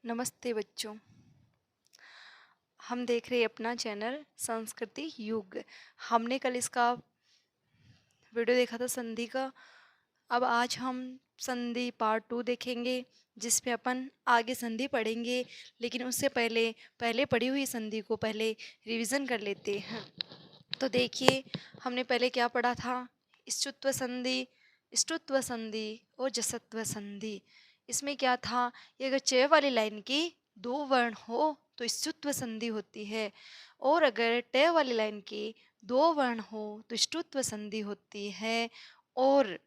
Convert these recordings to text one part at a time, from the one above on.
नमस्ते बच्चों। हम देख रहे हैं अपना चैनल संस्कृति युग। हमने कल इसका वीडियो देखा था संधि का। अब आज हम संधि पार्ट 2 देखेंगे, जिसमें अपन आगे संधि पढ़ेंगे। लेकिन उससे पहले पहले पढ़ी हुई संधि को पहले रिवीजन कर लेते हैं। तो देखिए, हमने पहले क्या पढ़ा था। ष्टुत्व संधि, ष्टुत्व संधि और जसत्व संधि। इसमें क्या था, ये अगर च वाली लाइन की दो वर्ण हो तो ष्टुत्व संधि होती है, और अगर ट वाली लाइन की दो वर्ण हो तो ष्टुत्व संधि होती है। और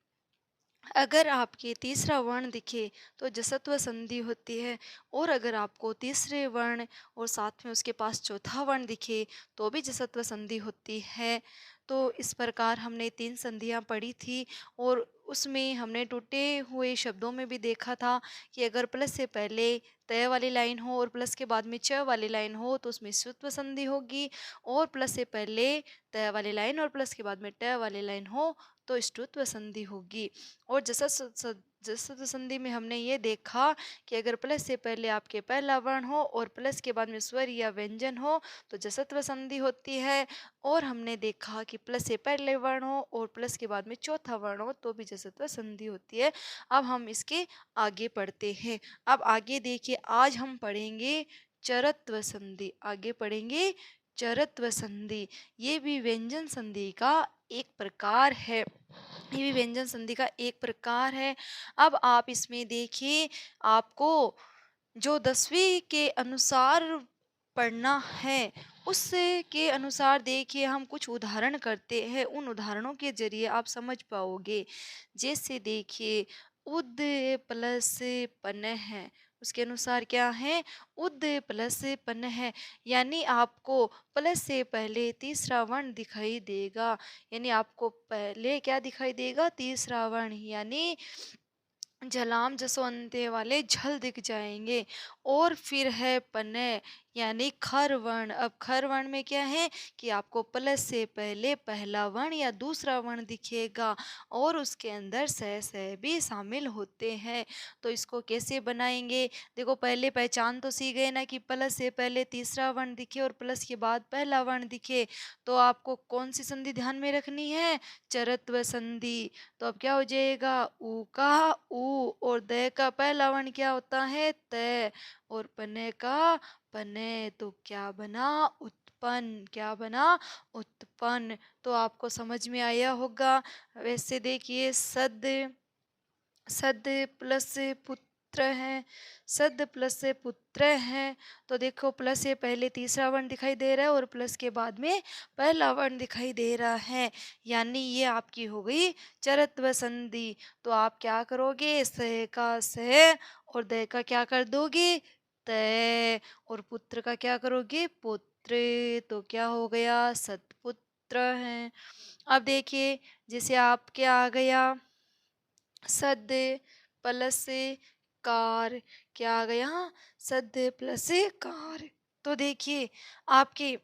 अगर आपके तीसरा वर्ण दिखे तो जसत्व संधि होती है, और अगर आपको तीसरे वर्ण और साथ में उसके पास चौथा वर्ण दिखे तो भी जसत्व संधि होती है। तो इस प्रकार हमने 3 संधियां पढ़ी थी, और उसमें हमने टूटे हुए शब्दों में भी देखा था कि अगर प्लस से पहले तय वाली लाइन हो और प्लस के बाद में च वाली लाइन हो तो उसमें ष्टुत्व संधि होगी, और प्लस से पहले तय वाली लाइन और प्लस के बाद में ट वाली लाइन हो तो ष्टुत्व संधि होगी। और जसत्व संधि में हमने ये देखा कि अगर प्लस से पहले आपके पहला वर्ण हो और प्लस के बाद में स्वर या व्यंजन हो तो जसत्व संधि होती है। और हमने देखा कि प्लस से पहले वर्ण हो और प्लस के बाद में चौथा वर्ण हो तो भी जसत्व संधि होती है। अब हम इसके आगे पढ़ते हैं। अब आगे देखिए, आज हम पढ़ेंगे चरत्व संधि। आगे पढ़ेंगे चरत्व संधि। ये भी व्यंजन संधि का एक प्रकार है। ये भी व्यंजन संधि का एक प्रकार है। अब आप इसमें देखिए, आपको जो 10वीं के अनुसार पढ़ना है उसके अनुसार देखिए हम कुछ उदाहरण करते हैं। उन उदाहरणों के जरिए आप समझ पाओगे। जैसे देखिए, उद प्लस पन है, उसके अनुसार क्या है, उद प्लस पन है। यानी आपको प्लस से पहले तीसरा वर्ण दिखाई देगा। यानी आपको पहले क्या दिखाई देगा, तीसरा वर्ण, यानी झलाम जसवंते वाले झल दिख जाएंगे। और फिर है पने, यानी खर वर्ण। अब खर वर्ण में क्या है कि आपको प्लस से पहले पहला वर्ण या दूसरा वर्ण दिखेगा, और उसके अंदर सह भी शामिल होते हैं। तो इसको कैसे बनाएंगे, देखो पहले पहचान तो सी गए ना कि प्लस से पहले तीसरा वर्ण दिखे और प्लस के बाद पहला वर्ण दिखे। तो आपको कौन सी संधि ध्यान में रखनी है, चरत्व संधि। तो अब क्या हो जाएगा, ऊ का ऊ, और दय का पहला वर्ण क्या होता है, तय, और पने का पने। तो क्या बना, उत्पन्न। क्या बना, उत्पन्न। तो आपको समझ में आया होगा। वैसे देखिए, सद, सद प्लस पुत्र है, सद प्लस पुत्र है। तो देखो, प्लस से पहले तीसरा वर्ण दिखाई दे रहा है और प्लस के बाद में पहला वर्ण दिखाई दे रहा है। यानी ये आपकी हो गई चरत्व संधि। तो आप क्या करोगे, सह का सह और दय का क्या कर दोगे, तय, और पुत्र का क्या करोगे, पुत्र। तो क्या हो गया, सतपुत्र है। अब देखिए, जैसे आप क्या आ गया, सद प्लस कार, क्या आ गया, सद प्लस कार। तो देखिए, आपके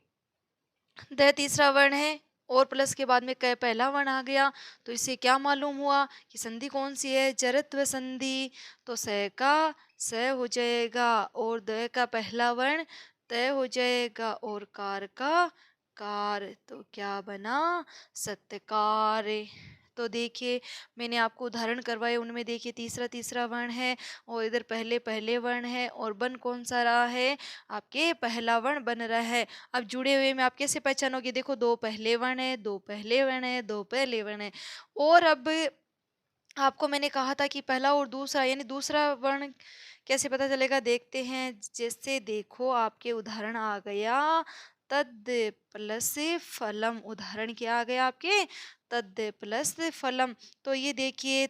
द तीसरा वर्ण है और प्लस के बाद में क पहला वर्ण आ गया। तो इससे क्या मालूम हुआ कि संधि कौन सी है, जरत्व संधि। तो स का स हो जाएगा और द का पहला वर्ण तय हो जाएगा और कार का कार। तो क्या बना, सत्कार। तो देखिए, मैंने आपको उदाहरण करवाए, उनमें देखिए तीसरा तीसरा वर्ण है और इधर पहले पहले वर्ण है, और बन कौन सा रहा है, आपके पहला वर्ण बन रहा है। अब जुड़े हुए में आप कैसे पहचानोगे, देखो दो पहले वर्ण है, दो पहले वर्ण है, दो पहले वर्ण है। और अब आपको मैंने कहा था कि पहला और दूसरा, यानी दूसरा वर्ण कैसे पता चलेगा, देखते हैं। जैसे देखो, आपके उदाहरण आ गया, तद प्लस फलम। उदाहरण क्या आ गया आपके, तद प्लस फलम। तो ये देखिए,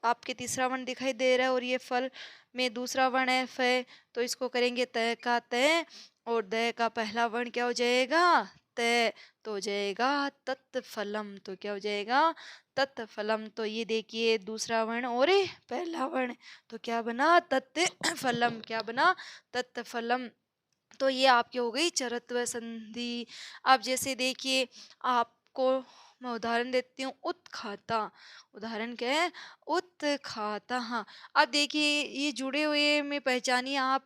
आपके तीसरा वर्ण दिखाई दे रहा है और ये फल में दूसरा वर्ण है फ। तो इसको करेंगे तय का तय, और दय का पहला वर्ण क्या हो जाएगा, तय। तो हो जाएगा तत्फलम। तो क्या हो जाएगा, तत्फलम। तो ये देखिए, दूसरा वर्ण और पहला वर्ण, तो क्या बना, तत्फलम। क्या बना, तत्फलम। तो ये आपकी हो गई चरत्व संधि। अब जैसे देखिए, आपको मैं उदाहरण देती हूँ, उत्खाता। उदाहरण क्या है? उत्खातः। अब देखिए ये जुड़े हुए में पहचानिए आप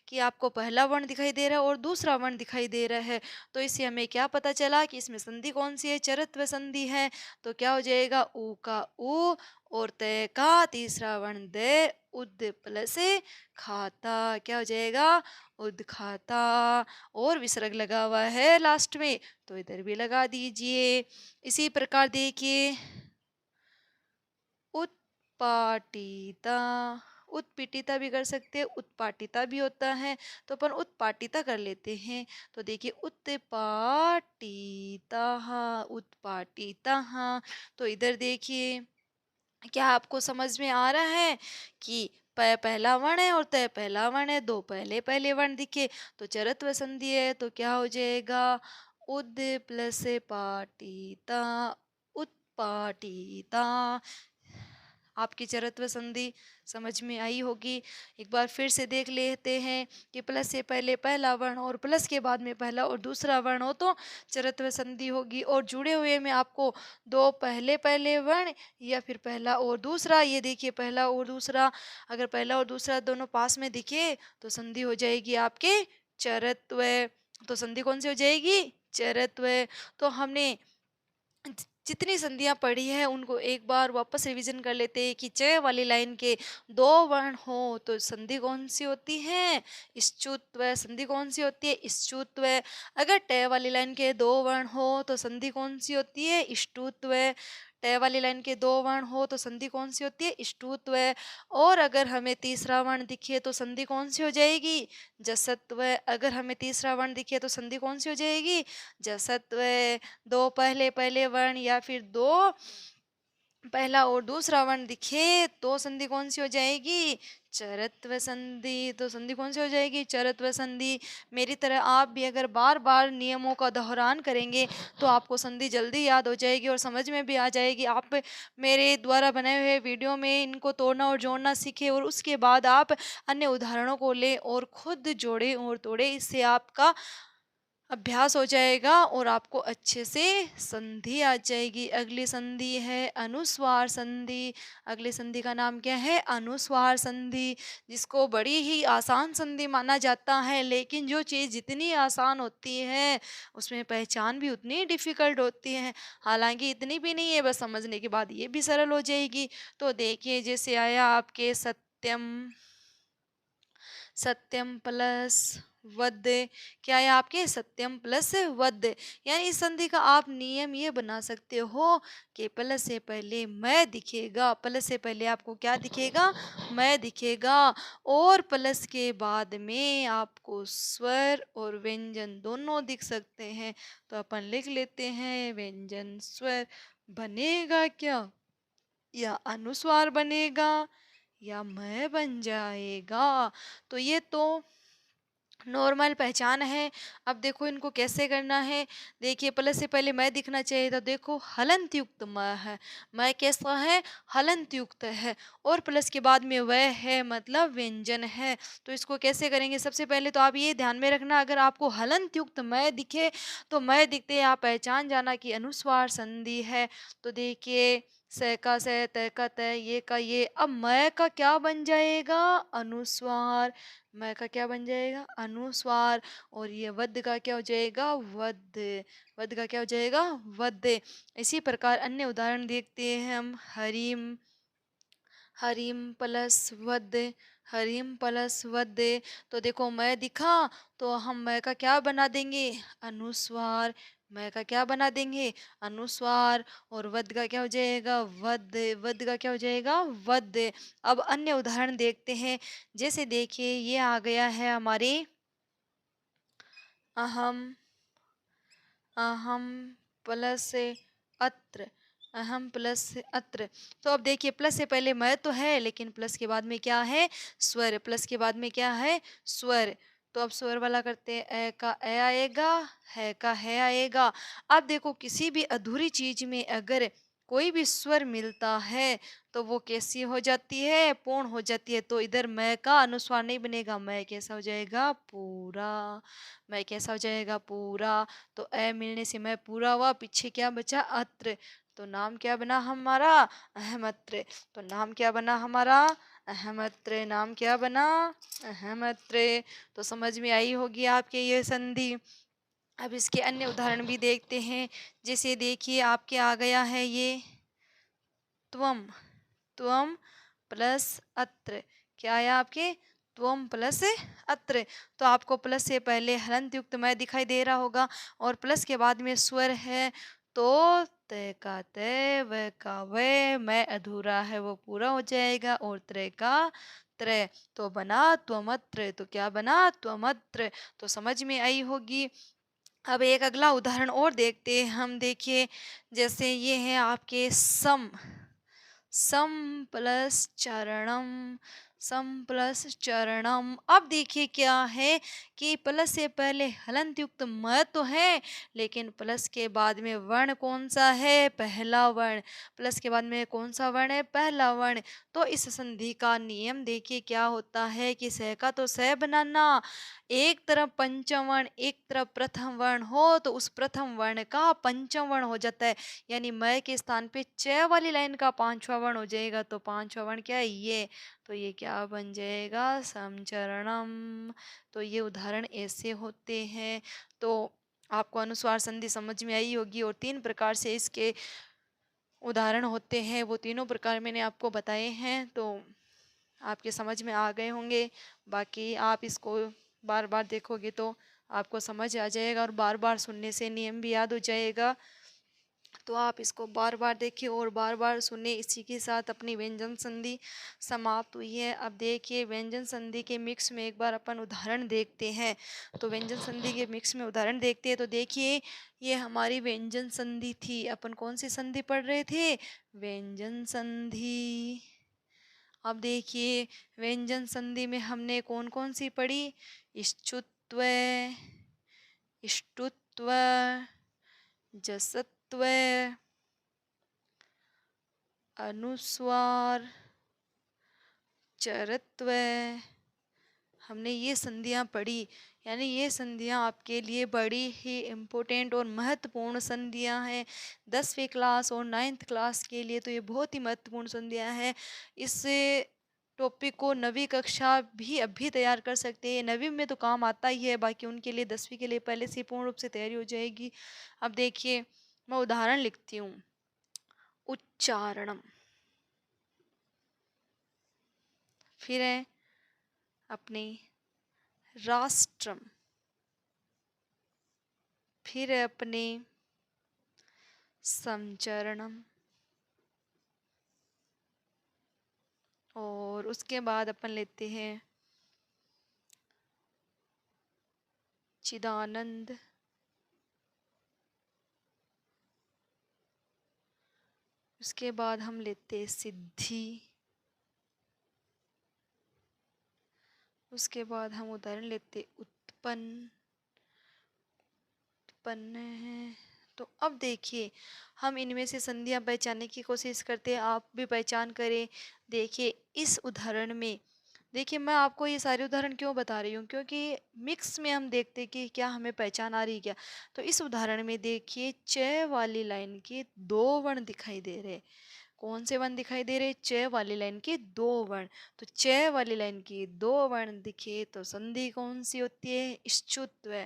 कि आपको पहला वर्ण दिखाई दे रहा है और दूसरा वर्ण दिखाई दे रहा है। तो इससे हमें क्या पता चला कि इसमें संधि कौन सी है? चरत्व संधि है। तो क्या हो जाएगा? ऊ का ऊ और तय का तीसरा वर्ण दे, उद प्लस खाता, क्या हो जाएगा? उदखाता। और विसर्ग लगा हुआ है लास्ट में, तो इधर भी लगा दीजिए। इसी प्रकार देखिए उत्पाटिता, उत्पीड़िता भी कर सकते हैं, उत्पाटिता भी होता है, तो अपन उत्पाटिता कर लेते हैं। तो देखिए उत्पाटिता, उत्पाटिता। तो इधर देखिए क्या आपको समझ में आ रहा है कि पहला वर्ण है और तय पहला वर्ण है, दो पहले पहले वर्ण दिखे तो चरत्व संधि है, तो क्या हो जाएगा? उद प्लस पाटीता, उत्पाटीता। आपकी चरत्व संधि समझ में आई होगी। एक बार फिर से देख लेते हैं कि प्लस से पहले पहला वर्ण और प्लस के बाद में पहला और दूसरा वर्ण हो तो चरत्व संधि होगी। और जुड़े हुए में आपको दो पहले पहले वर्ण या फिर पहला और दूसरा, ये देखिए पहला और दूसरा, अगर पहला और दूसरा दोनों पास में दिखे तो संधि हो जाएगी आपके चरत्व। तो संधि कौन सी हो जाएगी? चरत्व। तो हमने जितनी संधियां पढ़ी है उनको एक बार वापस रिवीजन कर लेते हैं कि च वाली लाइन के दो वर्ण हो तो संधि कौन सी होती है? इश्चुत्व। संधि कौन सी होती है? इश्चुत्व। अगर ट वाली लाइन के दो वर्ण हो तो संधि कौन सी होती है? इष्टुत्व। ट वाली लाइन के दो वर्ण हो तो संधि कौन सी होती है? इष्टुत्व। और अगर हमें तीसरा वर्ण दिखे तो संधि कौन सी हो जाएगी? जसत्व। अगर हमें तीसरा वर्ण दिखे तो संधि कौन सी हो जाएगी? जसत्व। दो पहले पहले वर्ण या फिर दो पहला और दूसरा वर्ण दिखे तो संधि कौन सी हो जाएगी? चरत्व संधि। तो संधि कौन सी हो जाएगी? चरत्व संधि। मेरी तरह आप भी अगर बार बार नियमों का दोहरान करेंगे तो आपको संधि जल्दी याद हो जाएगी और समझ में भी आ जाएगी। आप मेरे द्वारा बनाए हुए वीडियो में इनको तोड़ना और जोड़ना सीखें और उसके बाद आप अन्य उदाहरणों को लें और खुद जोड़ें और तोड़ें। इससे आपका अभ्यास हो जाएगा और आपको अच्छे से संधि आ जाएगी। अगली संधि है अनुस्वार संधि। अगली संधि का नाम क्या है? अनुस्वार संधि, जिसको बड़ी ही आसान संधि माना जाता है, लेकिन जो चीज़ जितनी आसान होती है उसमें पहचान भी उतनी डिफिकल्ट होती है। हालांकि इतनी भी नहीं है, बस समझने के बाद ये भी सरल हो जाएगी। तो देखिए जैसे आया आपके सत्यम, सत्यम प्लस वद, क्या है आपके? सत्यम प्लस वद। यानी इस संधि का आप नियम ये बना सकते हो कि प्लस से पहले मैं दिखेगा, प्लस से पहले आपको क्या दिखेगा? मैं दिखेगा। और प्लस के बाद में आपको स्वर और व्यंजन दोनों दिख सकते हैं। तो अपन लिख लेते हैं व्यंजन स्वर बनेगा क्या? या अनुस्वार बनेगा या मैं बन जाएगा। तो ये तो नॉर्मल पहचान है। अब देखो इनको कैसे करना है। देखिए प्लस से पहले मैं दिखना चाहिए, तो देखो हलंत युक्त म है। मैं कैसा है? हलंत युक्त है। और प्लस के बाद में वह है मतलब व्यंजन है। तो इसको कैसे करेंगे? सबसे पहले तो आप ये ध्यान में रखना, अगर आपको हलंत युक्त मैं दिखे तो मैं दिखते ही आप पहचान जाना कि अनुस्वार संधि है। तो देखिए स का स, त का त, ये का ये। अब मैं का क्या बन जाएगा? अनुस्वार। मैं का क्या बन जाएगा? अनुस्वार। और ये वद का क्या हो जाएगा? वद। वद का क्या हो जाएगा? वद। इसी प्रकार अन्य उदाहरण देखते हैं हम। हरिम, हरिम प्लस वद, हरिम प्लस वद। तो देखो मैं दिखा तो हम मैं का क्या बना देंगे? अनुस्वार। मैं का क्या बना देंगे? अनुस्वार। और वद का क्या हो जाएगा? वद। वद का क्या हो जाएगा? वद। अब अन्य उदाहरण देखते हैं। जैसे देखिए ये आ गया है हमारे अहम, अहम प्लस अत्र, अहम प्लस अत्र। तो अब देखिए प्लस से पहले मैं तो है, लेकिन प्लस के बाद में क्या है? स्वर। प्लस के बाद में क्या है? स्वर। तो अब स्वर वाला करते हैं। ए का ए आएगा, है का है आएगा। अब देखो किसी भी अधूरी चीज में अगर कोई भी स्वर मिलता है तो वो कैसी हो जाती है? पूर्ण हो जाती है। तो इधर मैं का अनुस्वार नहीं बनेगा, मैं कैसा हो जाएगा? पूरा। मैं कैसा हो जाएगा? पूरा। तो ए मिलने से मैं पूरा हुआ, पीछे क्या बचा? अत्र। तो नाम क्या बना हमारा अहमत्र। तो नाम क्या बना हमारा अहमत्र। नाम क्या बना अहमत्र। तो समझ में आई होगी आपके ये संधि। अब इसके अन्य उदाहरण भी देखते हैं। जैसे देखिए आपके आ गया है ये त्वम। त्वम प्लस अत्र। क्या आया आपके त्वम प्लस अत्र। तो आपको प्लस से पहले हलंत युक्त मैं दिखाई दे रहा होगा और प्लस के बाद में स्वर है। तो तय का तय व का व मैं अधूरा है वो पूरा हो जाएगा और त्रय का त्रय। तो बना त्वमत्र। तो क्या बना त्वमत्र। तो समझ में आई होगी। अब एक अगला उदाहरण और देखते हैं हम। देखिए जैसे ये है आपके सम। सम प्लस चरणम। सम प्लस चरणम। अब देखिए क्या है कि प्लस से पहले हलंत युक्त म तो है, लेकिन प्लस के बाद में वर्ण कौन सा है पहला वर्ण। प्लस के बाद में कौन सा वर्ण है पहला वर्ण। तो इस संधि का नियम देखिए क्या होता है कि सह का तो सह बनाना। एक तरफ पंचम वर्ण एक तरफ प्रथम वर्ण हो तो उस प्रथम वर्ण का पंचम वर्ण हो जाता है। यानी मय के स्थान पे च वाली लाइन का पांचवा वर्ण हो जाएगा। तो पांचवा वर्ण क्या है ये। तो ये क्या बन जाएगा समचरणम। तो ये उदाहरण ऐसे होते हैं। तो आपको अनुस्वार संधि समझ में आई होगी और 3 प्रकार से इसके उदाहरण होते हैं। वो तीनों प्रकार मैंने आपको बताए हैं तो आपके समझ में आ गए होंगे। बाकी आप इसको बार बार देखोगे तो आपको समझ आ जाएगा और बार बार सुनने से नियम भी याद हो जाएगा। तो आप इसको बार बार देखिए और बार बार सुने। इसी के साथ अपनी व्यंजन संधि समाप्त हुई है। अब देखिए व्यंजन संधि के मिक्स में एक बार अपन उदाहरण देखते हैं। तो व्यंजन संधि के मिक्स में उदाहरण देखते हैं। तो देखिए ये हमारी व्यंजन संधि थी। अपन कौन सी संधि पढ़ रहे थे व्यंजन संधि। अब देखिए व्यंजन संधि में हमने कौन कौन सी पढ़ी इष्टुत्व इष्टुत्व जसत्व अनुस्वार चरत्व। हमने ये संधियां पढ़ी। यानी ये संधियां आपके लिए बड़ी ही इम्पोर्टेंट और महत्वपूर्ण संधियां हैं। 10वीं क्लास और 9th क्लास के लिए तो ये बहुत ही महत्वपूर्ण संधियां हैं। इससे टॉपिक को 9वीं कक्षा भी अभी तैयार कर सकते हैं। 9वीं में तो काम आता ही है, बाकी उनके लिए 10वीं के लिए पहले से पूर्ण रूप से तैयारी हो जाएगी। अब देखिए मैं उदाहरण लिखती हूँ। उच्चारणम। फिर है अपने राष्ट्रम। फिर है अपने संचरणम। और उसके बाद अपन लेते हैं चिदानंद। उसके बाद हम लेते सिद्धि। उसके बाद हम उदाहरण लेते उत्पन्न। उत्पन्न है। तो अब देखिए हम इनमें से संधियां पहचानने की कोशिश करते हैं। आप भी पहचान करें। देखिए इस उदाहरण में देखिए मैं आपको ये सारे उदाहरण क्यों बता रही हूँ क्योंकि मिक्स में हम देखते कि क्या हमें पहचान आ रही है क्या। तो इस उदाहरण में देखिए च वाली लाइन के 2 वर्ण दिखाई दे रहे। कौन से वर्ण दिखाई दे रहे च वाली लाइन के 2 वर्ण। तो च वाली लाइन के 2 वर्ण दिखे तो संधि कौन सी होती है इष्टुत्व।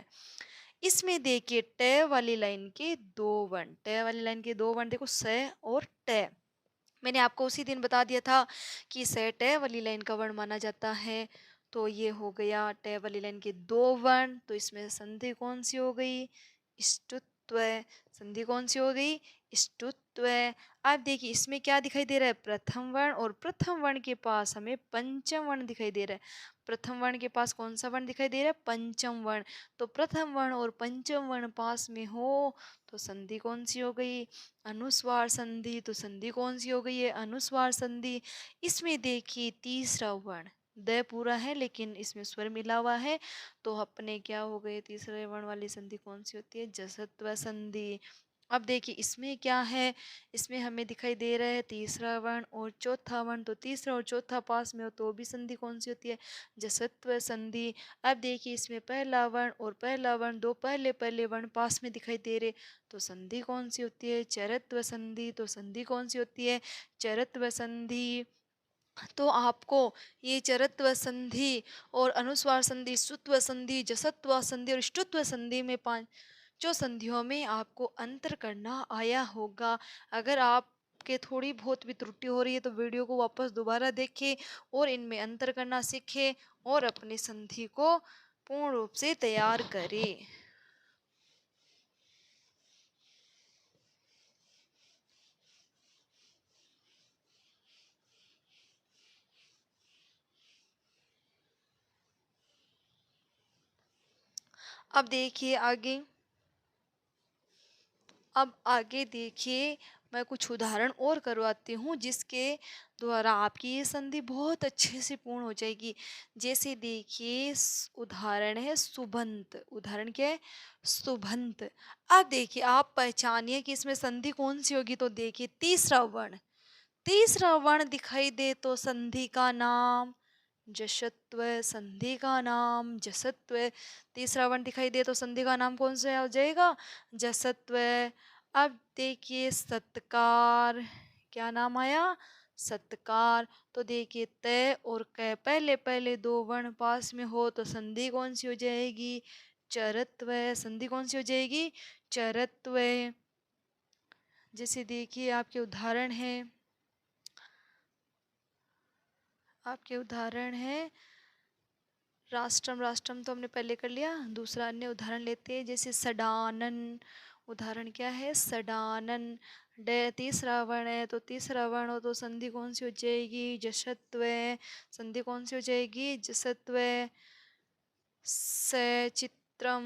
इसमें देखिए ट वाली लाइन के 2 वर्ण। ट वाली लाइन के 2 वर्ण देखो स और ट। मैंने आपको उसी दिन बता दिया था कि स ट वाली लाइन का वर्ण माना जाता है। तो ये हो गया ट वाली लाइन के 2 वर्ण। तो इसमें संधि कौन सी हो गई इष्टुत्व। संधि कौन सी हो गई इष्टुत्व। अब देखिए इसमें क्या दिखाई दे रहा है प्रथम वर्ण और प्रथम वर्ण के पास हमें पंचम वर्ण दिखाई दे रहा है। प्रथम वर्ण के पास कौन सा वर्ण दिखाई दे रहा है पंचम वर्ण। तो प्रथम वर्ण और पंचम वर्ण पास में हो तो संधि कौन सी हो गई अनुस्वार संधि। तो संधि कौन सी हो गई है अनुस्वार संधि। इसमें देखिए तीसरा वर्ण द पूरा है लेकिन इसमें स्वर मिला हुआ है। तो अपने क्या हो गए तीसरे वर्ण वाली संधि कौन सी होती है जसत्व संधि। अब देखिए इसमें क्या है, इसमें हमें दिखाई दे रहा है तीसरा वर्ण और चौथा वर्ण, तो तीसरा और चौथा पास में हो तो भी संधि कौन सी होती है, जसत्व संधि। अब देखिए इसमें पहला वर्ण और पहला वर्ण, दो पहले पहले वर्ण पास में दिखाई दे रहे, तो संधि कौन सी होती है, चरत्व संधि। तो संधि कौन सी होती है, चरत्व संधि। तो आपको ये चरत्व संधि और अनुस्वार संधि, सुत्व संधि, जसत्व संधि और इष्टुत्व संधि में पांचों संधियों में आपको अंतर करना आया होगा। अगर आप के थोड़ी बहुत भी त्रुटि हो रही है तो वीडियो को वापस दोबारा देखें और इनमें अंतर करना सीखें और अपनी संधि को पूर्ण रूप से तैयार करें। अब देखिए आगे, अब आगे देखिए मैं कुछ उदाहरण और करवाती हूँ जिसके द्वारा आपकी ये संधि बहुत अच्छे से पूर्ण हो जाएगी। जैसे देखिए उदाहरण है सुबंत। उदाहरण क्या है, सुबंत। अब देखिए आप पहचानिए कि इसमें संधि कौन सी होगी। तो देखिए तीसरा वर्ण, तीसरा वर्ण दिखाई दे तो संधि का नाम जशत्व, संधि का नाम जसत्व। तीसरा वर्ण दिखाई दे तो संधि का नाम कौन सा हो जाएगा, जसत्व। अब देखिए सत्कार, क्या नाम आया, सत्कार। तो देखिए तय और क पहले पहले दो वर्ण पास में हो तो संधि कौन सी हो जाएगी, चरत्व। संधि कौन सी हो जाएगी, चरत्व। जैसे देखिए आपके उदाहरण है, आपके उदाहरण है राष्ट्रम। राष्ट्रम तो हमने पहले कर लिया, दूसरा अन्य उदाहरण लेते हैं जैसे सडानन। उदाहरण क्या है, सडानन। डे तीसरा वर्ण है तो तीसरा वर्ण हो तो संधि कौन सी हो जाएगी, जसत्व। संधि कौन सी हो जाएगी, जसत्व। सचित्रम।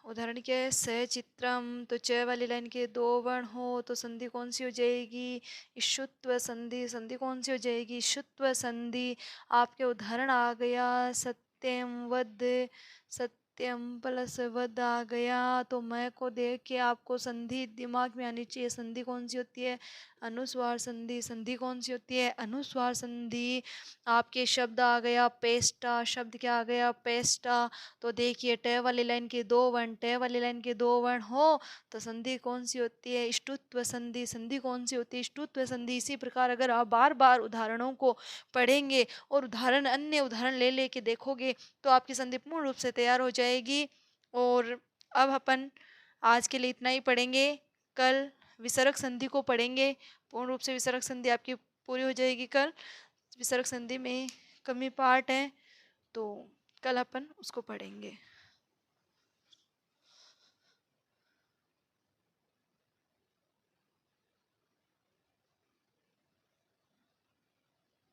उदाहरण क्या है, सचित्रम। तो च वाली लाइन के दो वर्ण हो तो संधि कौन सी हो जाएगी, इशुत्व संधि। संधि कौन सी हो जाएगी, इशुत्व संधि। आपके उदाहरण आ गया सत्यम वद, सत्यम प्लस वद आ गया। तो मैं को देख के आपको संधि दिमाग में आनी चाहिए। संधि कौन सी होती है, अनुस्वार संधि। संधि कौन सी होती है, अनुस्वार संधि। आपके शब्द आ गया पेस्टा। शब्द क्या आ गया, पेस्टा। तो देखिए टे वाली लाइन के दो वर्ण, टे वाली लाइन के दो वर्ण हो तो संधि कौन सी होती है, इष्टुत्व संधि। संधि कौन सी होती है, इष्टुत्व संधि। इसी प्रकार अगर आप बार बार उदाहरणों को पढ़ेंगे और उदाहरण अन्य उदाहरण ले लेके देखोगे तो आपकी संधि पूर्ण रूप से तैयार हो जाएगी। और अब अपन आज के लिए इतना ही पढ़ेंगे, कल विसर्ग संधि को पढ़ेंगे। पूर्ण रूप से विसर्ग संधि आपकी पूरी हो जाएगी कल। विसर्ग संधि में कमी पार्ट है तो कल अपन उसको पढ़ेंगे।